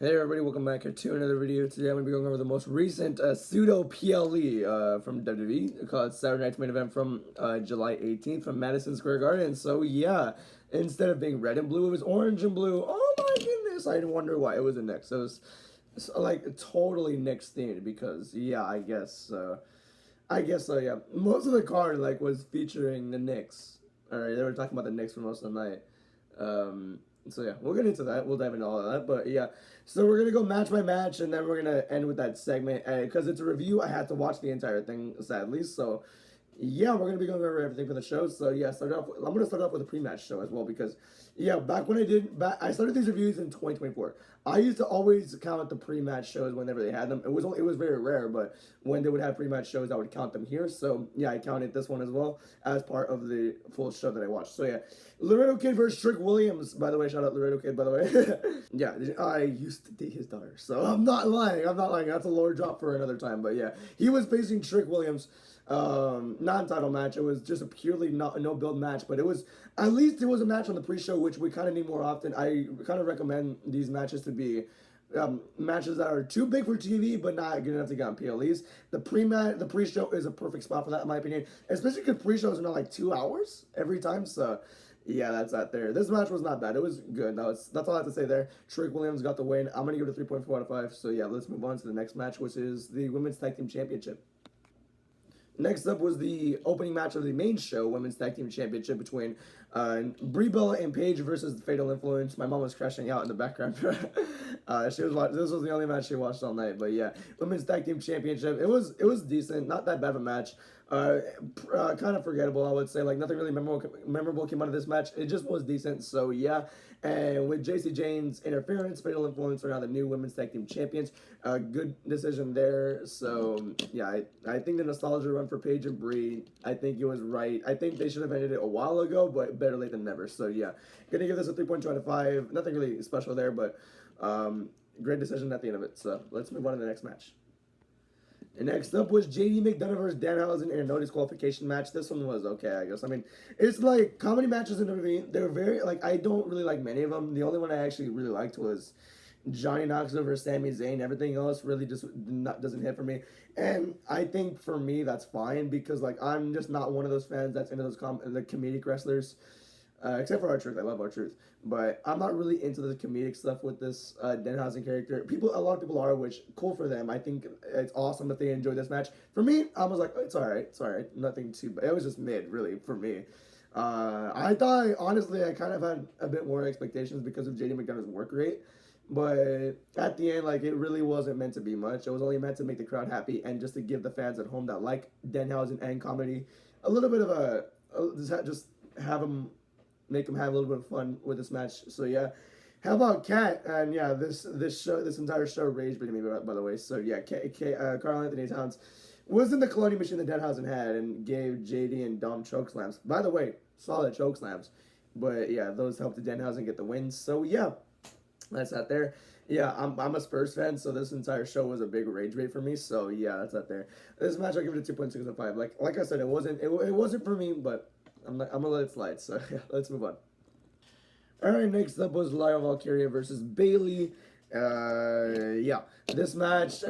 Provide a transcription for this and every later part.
Hey everybody, welcome back here to another video. Today I'm going to be going over the most recent pseudo PLE from WWE called Saturday Night's Main Event from July 18th from Madison Square Garden. So yeah, instead of being red and blue, it was orange and blue. Oh my goodness, I wonder why it was a Knicks. It was like totally Knicks themed because yeah, I guess so. Yeah, most of the card like was featuring the Knicks. All right, they were talking about the Knicks for most of the night. So yeah, we'll get into that. We'll dive into all of that. But yeah, so we're gonna go match by match, and then we're gonna end with that segment. Because it's a review, I had to watch the entire thing, sadly. So yeah, we're gonna be going over everything for the show. So yeah, I'm gonna start off with a pre-match show as well because yeah, back when I started these reviews in 2024. I used to always count the pre-match shows whenever they had them. It was very rare, but when they would have pre-match shows, I would count them here. So yeah, I counted this one as well as part of the full show that I watched. So yeah, Laredo Kid versus Trick Williams. By the way, shout out Laredo Kid. By the way, yeah, I used to date his daughter, so I'm not lying. I'm not lying. That's a lower drop for another time. But yeah, he was facing Trick Williams. Non-title match. It was just a purely no build match, but it was at least it was a match on the pre-show, which we kind of need more often. I kind of recommend these matches to be matches that are too big for TV but not good enough to get on PLEs. The pre-show is a perfect spot for that in my opinion, especially because pre-shows are not like 2 hours every time. So yeah, that's that there. This match was not bad. It was good. That's all I have to say there. Trick Williams got the win. I'm gonna give it a 3.4 out of 5. So yeah, let's move on to the next match, which is the Women's Tag Team Championship. Next up was the opening match of the main show, Women's Tag Team Championship between Brie Bella and Paige versus the Fatal Influence. My mom was crashing out in the background. She was watching. This was the only match she watched all night. But yeah, Women's Tag Team Championship. It was decent, not that bad of a match. Kind of forgettable, I would say. Like nothing really memorable came out of this match. It just was decent. So yeah, and with JC Jane's interference, Fatal Influence are now the new Women's Tag Team Champions. Good decision there. So yeah, I think the nostalgia run for Paige and Brie, I think it was right. I think they should have ended it a while ago, but better late than never. So yeah, gonna give this a 3.2 out of 5. Nothing really special there, but great decision at the end of it. So let's move on to the next match. And next up was JD McDonough versus Danhausen in a no disqualification match. This one was okay, I guess. I mean, it's like comedy matches and everything. They're very like I don't really like many of them. The only one I actually really liked was Johnny Knoxville versus Sami Zayn. Everything else really just doesn't hit for me. And I think for me that's fine because like I'm just not one of those fans that's into those the comedic wrestlers. Except for R-Truth, I love R-Truth, but I'm not really into the comedic stuff with this Danhausen character. A lot of people are, which cool for them. I think it's awesome that they enjoyed this match. For me, I was like, it's alright, nothing too bad. It was just mid, really, for me. I thought, honestly, I kind of had a bit more expectations because of JD McDonough's work rate. But at the end, like, it really wasn't meant to be much. It was only meant to make the crowd happy and just to give the fans at home that like Danhausen and comedy a little bit of just have them make them have a little bit of fun with this match. So yeah, how about Kat? And yeah, this entire show raged between me by the way. So yeah, Carl Anthony Towns was in the colonial machine that Danhausen had and gave JD and Dom choke slams. By the way, solid choke slams. But yeah, those helped Danhausen get the win. So yeah, that's that there. Yeah, I'm a Spurs fan, so this entire show was a big rage bait for me. So yeah, that's that there. This match I give it a 2.6 out of 5. Like I said, it wasn't for me, but I'm gonna let it slide. So yeah, let's move on. All right, next up was Lyra Valkyria versus Bayley. Yeah, this match,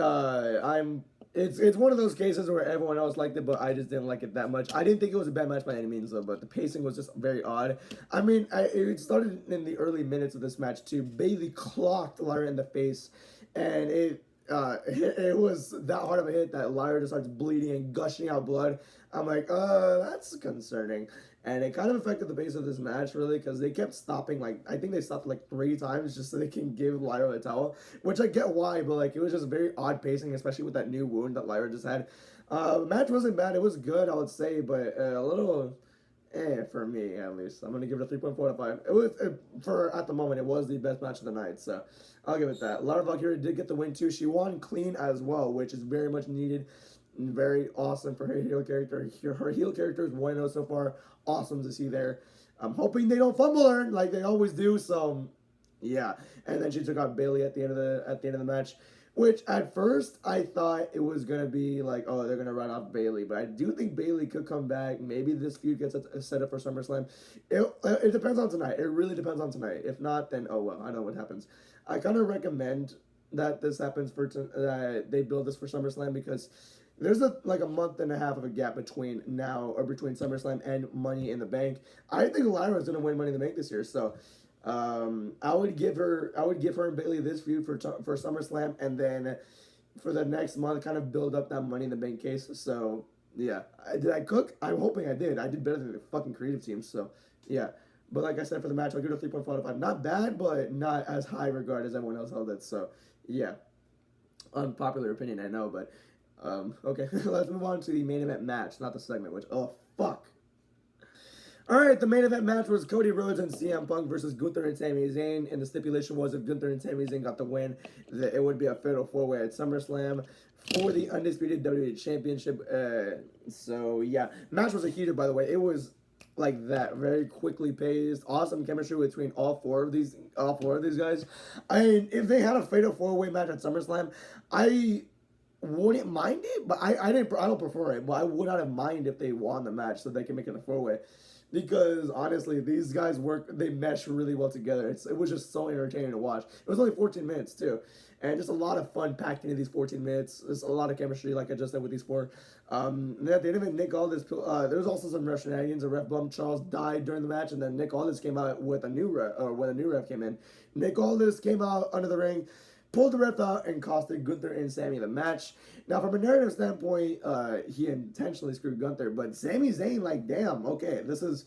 it's one of those cases where everyone else liked it, but I just didn't like it that much. I didn't think it was a bad match by any means, though, but the pacing was just very odd. I mean, it started in the early minutes of this match too. Bayley clocked Lyra in the face, and it was that hard of a hit that Lyra just starts bleeding and gushing out blood. I'm like, that's concerning. And it kind of affected the pace of this match, really, because they kept stopping, like, I think they stopped, like, 3 times just so they can give Lyra a towel, which I get why, but, like, it was just very odd pacing, especially with that new wound that Lyra just had. The match wasn't bad. It was good, I would say, but a little for me, at least. I'm going to give it a 3.4 out of 5. It was, at the moment, it was the best match of the night, so I'll give it that. Lyra Valkyria did get the win, too. She won clean as well, which is very much needed. Very awesome for her heel character. Her heel character is bueno so far. Awesome to see there. I'm hoping they don't fumble her like they always do. So, yeah. And then she took out Bayley at the end of the match. Which at first I thought it was gonna be like, oh, they're gonna run off Bailey, but I do think Bailey could come back. Maybe this feud gets set up for SummerSlam. It depends on tonight. It really depends on tonight. If not, then oh well, I know what happens. I kind of recommend that this happens for they build this for SummerSlam because there's a month and a half of a gap between now or between SummerSlam and Money in the Bank. I think Lyra's gonna win Money in the Bank this year, so I would give her and Bailey this feud for SummerSlam, and then for the next month, kind of build up that Money in the Bank case. So yeah, did I cook? I'm hoping I did. I did better than the fucking creative team. So yeah, but like I said, for the match, I'll give it a 3.5 out of 5. Not bad, but not as high regard as everyone else held it. So yeah, unpopular opinion, I know, but okay, let's move on to the main event match, not the segment. Which oh fuck. Alright, the main event match was Cody Rhodes and CM Punk versus Gunther and Sami Zayn, and the stipulation was if Gunther and Sami Zayn got the win, that it would be a fatal 4-way at SummerSlam for the undisputed WWE Championship. So yeah, match was a heater, by the way. It was like that, very quickly paced, awesome chemistry between all four of these guys. I mean, if they had a fatal 4-way match at SummerSlam, I wouldn't mind it, but I don't prefer it, but I would not have mind if they won the match so they can make it a 4-way. Because honestly, these guys they mesh really well together. It was just so entertaining to watch. It was only 14 minutes too, and just a lot of fun packed into these 14 minutes. There's a lot of chemistry, like I just said, with these four. At the end of it, Nick Aldis. There was also some ref shenanigans. A ref bum Charles died during the match, and then Nick Aldis came out with a new ref, or when a new ref came in. Nick Aldis came out under the ring, pulled the ref out, and costed Gunther and Sami the match. Now, from a narrative standpoint, he intentionally screwed Gunther, but Sami Zayn, like, damn, okay, this is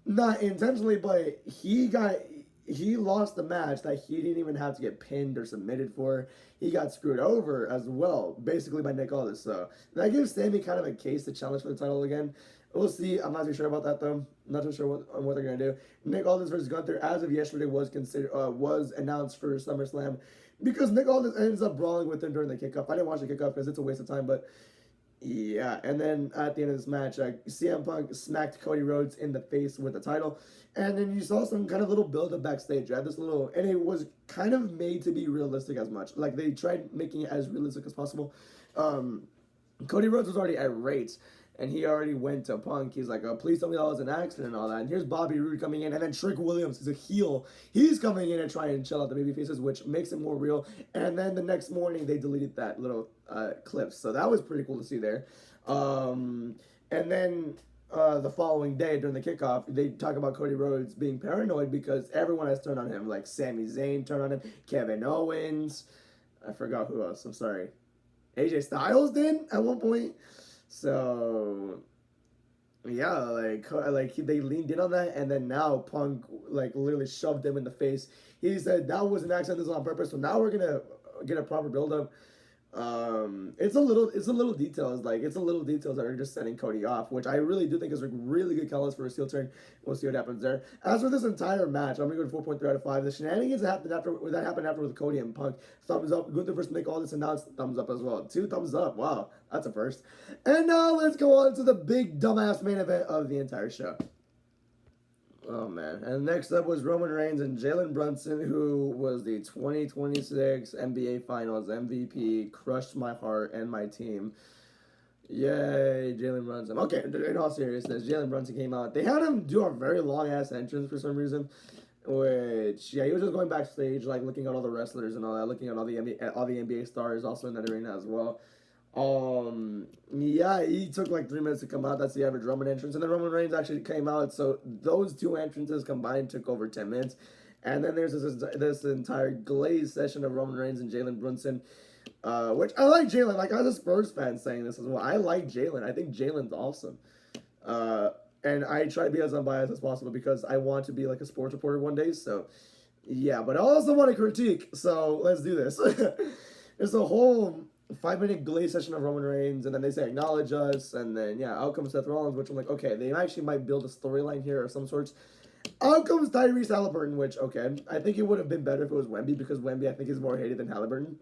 not intentionally, but he lost the match that he didn't even have to get pinned or submitted for. He got screwed over as well, basically by Nick Aldis. So that gives Sami kind of a case to challenge for the title again. We'll see. I'm not too sure about that though. Not too sure what they're gonna do. Nick Aldis versus Gunther, as of yesterday, was announced for SummerSlam because Nick Aldis ends up brawling with him during the kickoff. I didn't watch the kickoff because it's a waste of time, but yeah. And then at the end of this match, CM Punk smacked Cody Rhodes in the face with the title, and then you saw some kind of little build up backstage. Right, this little, and it was kind of made to be realistic as much. Like they tried making it as realistic as possible. Cody Rhodes was already irate. And he already went to Punk. He's like, please tell me that was an accident and all that. And here's Bobby Roode coming in. And then Trick Williams is a heel. He's coming in and trying to chill out the baby faces, which makes it more real. And then the next morning, they deleted that little clip. So that was pretty cool to see there. And then the following day, during the kickoff, they talk about Cody Rhodes being paranoid because everyone has turned on him. Like Sami Zayn turned on him. Kevin Owens. I forgot who else. I'm sorry. AJ Styles did at one point. So yeah, like they leaned in on that, and then now Punk like literally shoved him in the face. He said that was an accident, this was on purpose. So now we're gonna get a proper build up. It's a little details that are just setting Cody off, which I really do think is a really good catalyst for a heel turn. We'll see what happens there. As for this entire match, I'm gonna go to 4.3 out of 5. The shenanigans that happened after with Cody and Punk, thumbs up. Gunther versus Nick Aldis announced, thumbs up as well. 2 thumbs up. Wow, that's a first. And now let's go on to the big dumbass main event of the entire show. Oh, man. And next up was Roman Reigns and Jalen Brunson, who was the 2026 NBA Finals MVP. Crushed my heart and my team. Yay, Jalen Brunson. Okay, in all seriousness, Jalen Brunson came out. They had him do a very long-ass entrance for some reason. Which, yeah, he was just going backstage, like, looking at all the wrestlers and all that. Looking at all the NBA stars also in that arena as well. Yeah, he took like 3 minutes to come out. That's the average Roman entrance. And then Roman Reigns actually came out. So those 2 entrances combined took over 10 minutes. And then there's this entire glaze session of Roman Reigns and Jalen Brunson, which I like Jalen. Like, I was a Spurs fan saying this as well. I like Jalen. I think Jalen's awesome. And I try to be as unbiased as possible because I want to be like a sports reporter one day. So, yeah, but I also want to critique. So let's do this. There's a whole 5-minute glaze session of Roman Reigns, and then they say acknowledge us, and then out comes Seth Rollins, which I'm like, okay, they actually might build a storyline here of some sorts. Out comes Tyrese Halliburton, which, okay, I think it would have been better if it was Wemby, because Wemby I think is more hated than Halliburton.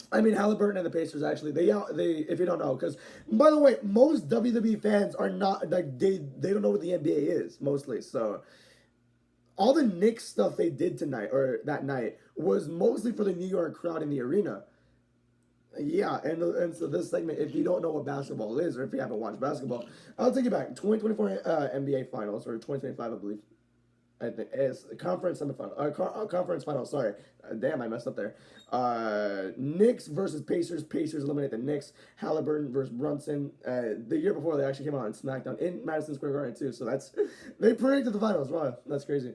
I mean, Halliburton and the Pacers actually, they if you don't know, because by the way, most WWE fans are not like they don't know what the NBA is mostly, so. all the Knicks stuff they did tonight or that night was mostly for the New York crowd in the arena. Yeah, and so this segment, if you don't know what basketball is, or if you haven't watched basketball, I'll take you back. 2024 NBA Finals, or 2025, I believe. I think it's conference semifinal, conference final. Sorry, damn, I messed up there. Knicks versus Pacers. Pacers eliminate the Knicks. Halliburton versus Brunson. The year before, they actually came out on SmackDown in Madison Square Garden too. So that's they predicted the finals. Wow, that's crazy.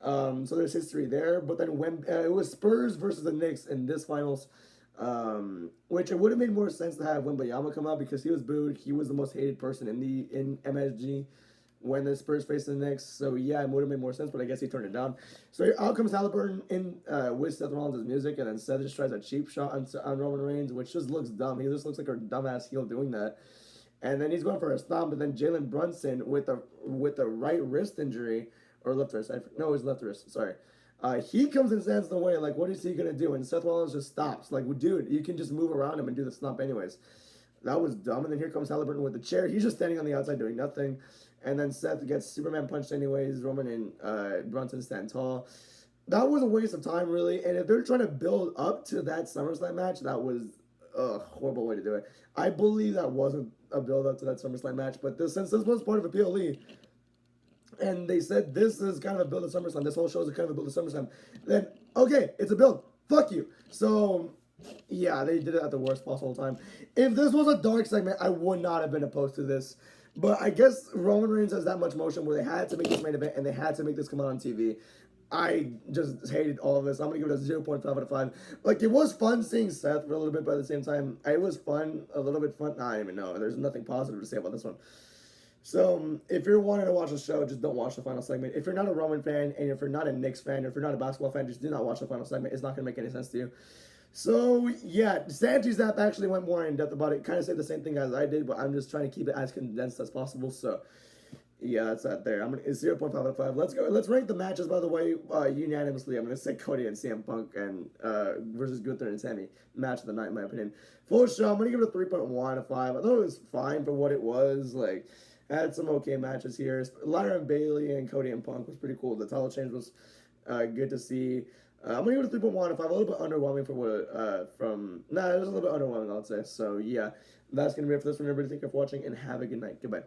So there's history there. But then when it was Spurs versus the Knicks in this finals, which it would have made more sense to have Wembayama come out because he was booed. He was the most hated person in MSG when the Spurs faced the Knicks. So yeah, it would have made more sense, but I guess he turned it down. So out comes Halliburton in with Seth Rollins' music, and then Seth just tries a cheap shot on Roman Reigns, which just looks dumb. He just looks like a dumbass heel doing that. And then he's going for a stomp, but then Jalen Brunson with the right wrist injury or left wrist. No, his left wrist. Sorry. He comes and stands in the way. Like, what is he gonna do? And Seth Rollins just stops. Like, well, dude, you can just move around him and do the stomp anyways. That was dumb. And then here comes Halliburton with the chair. He's just standing on the outside doing nothing. And then Seth gets Superman punched anyways. Roman and Brunson stand tall. That was a waste of time, really. And if they're trying to build up to that SummerSlam match, that was a horrible way to do it. I believe that wasn't a build up to that SummerSlam match. But since this was part of a PLE, and they said this is kind of a build of SummerSlam, this whole show is a kind of a build of SummerSlam, then okay, it's a build. Fuck you. So yeah, they did it at the worst possible time. If this was a dark segment, I would not have been opposed to this. But I guess Roman Reigns has that much motion where they had to make this main event and they had to make this come out on TV. I just hated all of this. I'm going to give it a 0.5 out of 5. Like, it was fun seeing Seth for a little bit, but at the same time, it was fun, a little bit fun. I don't even know. There's nothing positive to say about this one. So, if you're wanting to watch the show, just don't watch the final segment. If you're not a Roman fan, and if you're not a Knicks fan, or if you're not a basketball fan, just do not watch the final segment. It's not going to make any sense to you. So, yeah, Sanji's app actually went more in depth about it. Kind of said the same thing as I did, but I'm just trying to keep it as condensed as possible. So, yeah, that's that there. It's 0.5 out of 5. Let's go. Let's rank the matches, by the way, unanimously. I'm going to say Cody and CM Punk and versus Gunther and Sammy. Match of the night, in my opinion. Full show, I'm going to give it a 3.1 out of 5. I thought it was fine for what it was. Like, had some okay matches here. Ladder and Bailey and Cody and Punk was pretty cool. The title change was good to see. I'm gonna give it a 3.1 out of 5. A little bit underwhelming for what it was a little bit underwhelming, I'll say. So yeah, that's gonna be it for this one. Everybody, thank you for watching and have a good night. Goodbye.